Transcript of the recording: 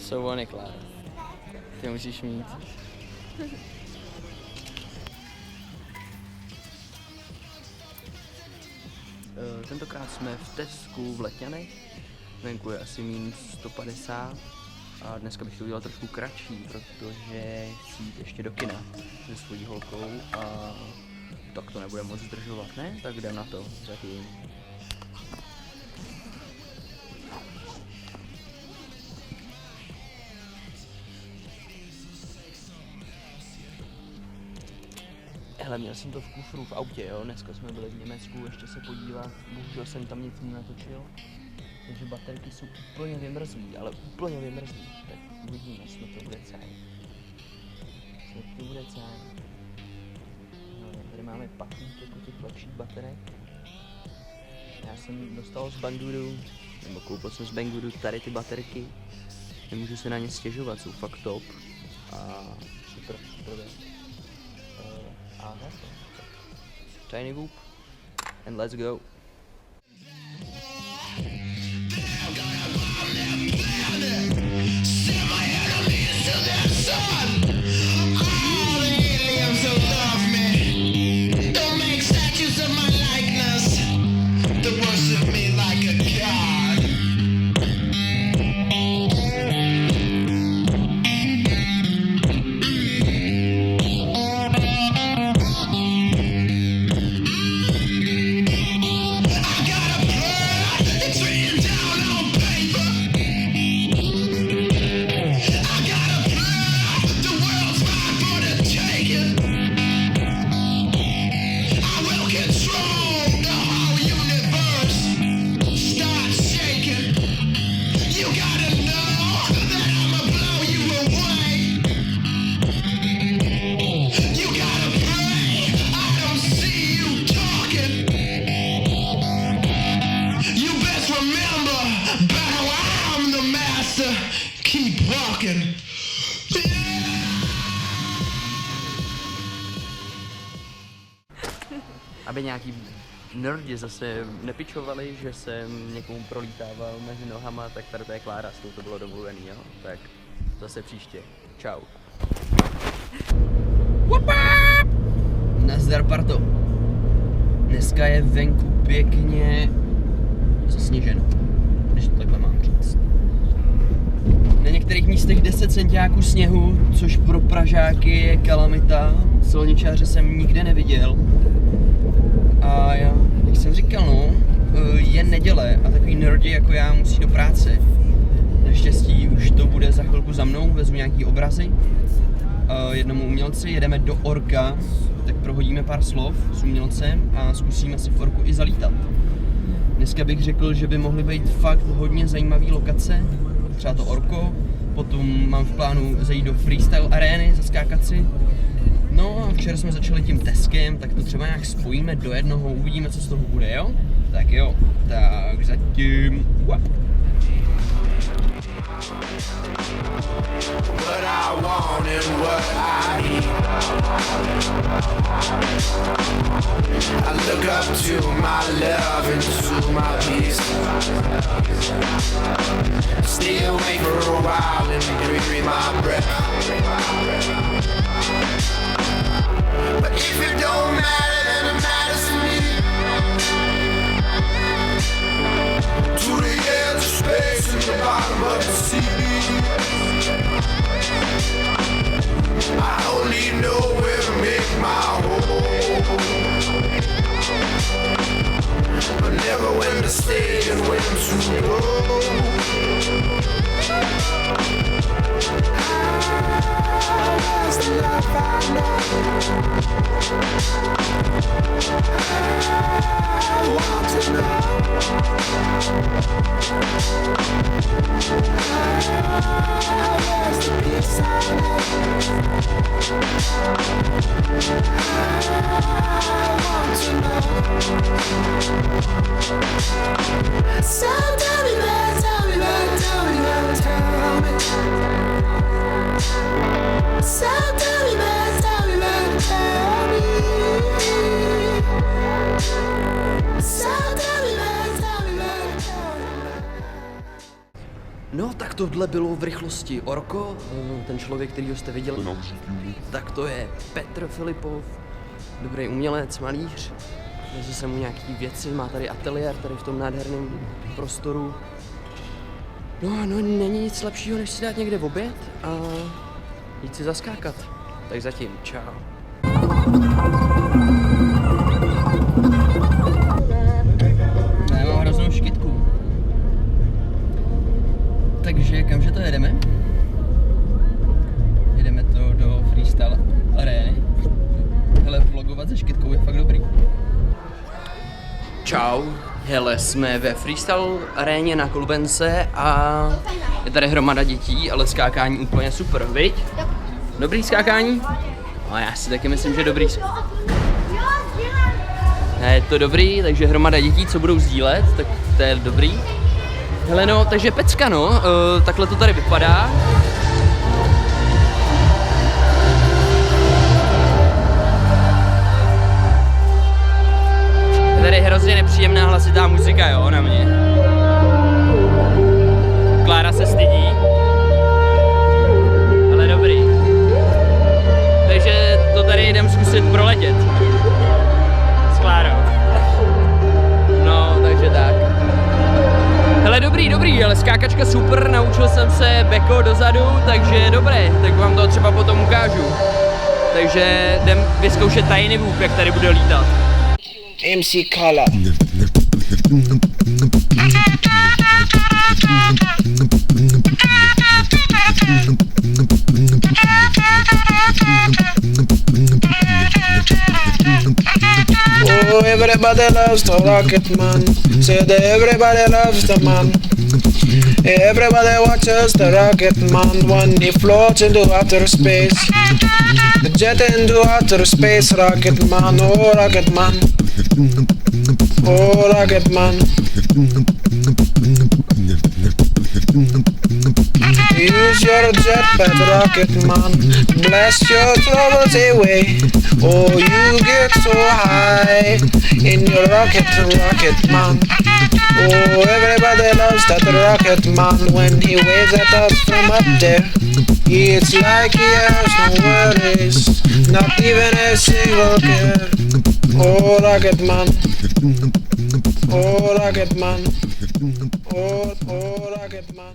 jsou ony, Klára. Ty musíš mít. Tentokrát jsme v Tesku v Letňanech. Venku je asi minus 150. A dneska bych to udělal trošku kratší, protože chci jít ještě do kina se svojí holkou a tak to nebude moc zdržovat, ne? Tak jdem na to zatím. Hele, měl jsem to v kufru v autě, jo, dneska jsme byli v Německu, ještě se podívat, bohužel jsem tam nic nenatočil, takže baterky jsou úplně vymrzlý, ale úplně vymrzlý, tak uvidíme, snad to bude cajn. No, tady máme paklík jako těch lepších baterek. Já jsem dostal z Banggood, nebo koupil jsem z Banggood tady ty baterky, nemůžu se na ně stěžovat, jsou fakt top a super věc. A Tiny Whoop and let's go. Aby nějaký nerdi zase nepičovali, že jsem někomu prolítával mezi nohama, tak tady to je Klára, s tou to bylo domluvený, jo? Tak zase příště. Čau. Nazdar, parto. Dneska je venku pěkně zasněženo, když to takhle mám říct. Na některých místech 10 centiáků sněhu, což pro Pražáky je kalamita. Silničáře jsem nikde neviděl. A já, jak jsem říkal, no, je neděle a takový nerdi jako já musí do práce. Naštěstí už to bude za chvilku za mnou, vezmu nějaký obrazy jednomu umělci, jedeme do Orka, tak prohodíme pár slov s umělcem a zkusíme si v Orku i zalítat. Dneska bych řekl, že by mohly být fakt hodně zajímavé lokace, třeba to Orko, potom mám v plánu zajít do freestyle arény, zaskákat si. No a včera jsme začali tím Teskem, tak to třeba nějak spojíme do jednoho, uvidíme, co z toho bude, jo? Tak jo, tak zatím. What I want and what I need. I look up to my love and to my peace. Stay away for a while and breathe my breath. But if it don't matter, then it matters to me. To the edge of space and the bottom of the sea. I only know where to make my home, but never when to stay and when to go. tohle bylo v rychlosti Orko, ten člověk, kterýho jste viděli. Tak to je Petr Filipov, dobrý umělec, malíř. Vezl jsem mu nějaký věci, má tady ateliér, tady v tom nádherném prostoru. No, není nic lepšího, než si dát někde v oběd a jít si zaskákat. Tak zatím, čau. Já mám hroznou škytku. Takže kamže to jedeme? Jedeme to do Freestyle arény. Hele, vlogovat se škytkou je fakt dobrý. Čau, hele, jsme ve Freestyle aréně na Kolbence a je tady hromada dětí, ale skákání úplně super, viď? Dobrý skákání? No já si taky myslím, že dobrý. Je to dobrý, takže hromada dětí, co budou sdílet, tak to je dobrý. Hele no, takže pecka no, takhle to tady vypadá. Je tady hrozně nepříjemná hlasitá muzika, jo, na mě. Klára se stydí. Ale dobrý. Takže to tady jdem zkusit proletět. S Klárou. No, takže tak. Hele, dobrý, ale skákačka super, naučil jsem se beko dozadu, takže dobré, tak vám to třeba potom ukážu. Takže jdem vyzkoušet tajný vůb, jak tady bude lítat. MC Kala. Oh, everybody loves the rocket man. Say that everybody loves the man. Everybody watches the rocket man when he floats into outer space. The jet into outer space, rocket man, oh rocket man. Oh rocket man. Use your jetpack, rocket man. Blast your troubles away. Oh, you get so high in your rocket man. Oh, everybody loves that rocket man when he waves at us from up there. It's like he has no worries, not even a single care. Oh, rocket man. Oh, rocket man. Oh, rocket man.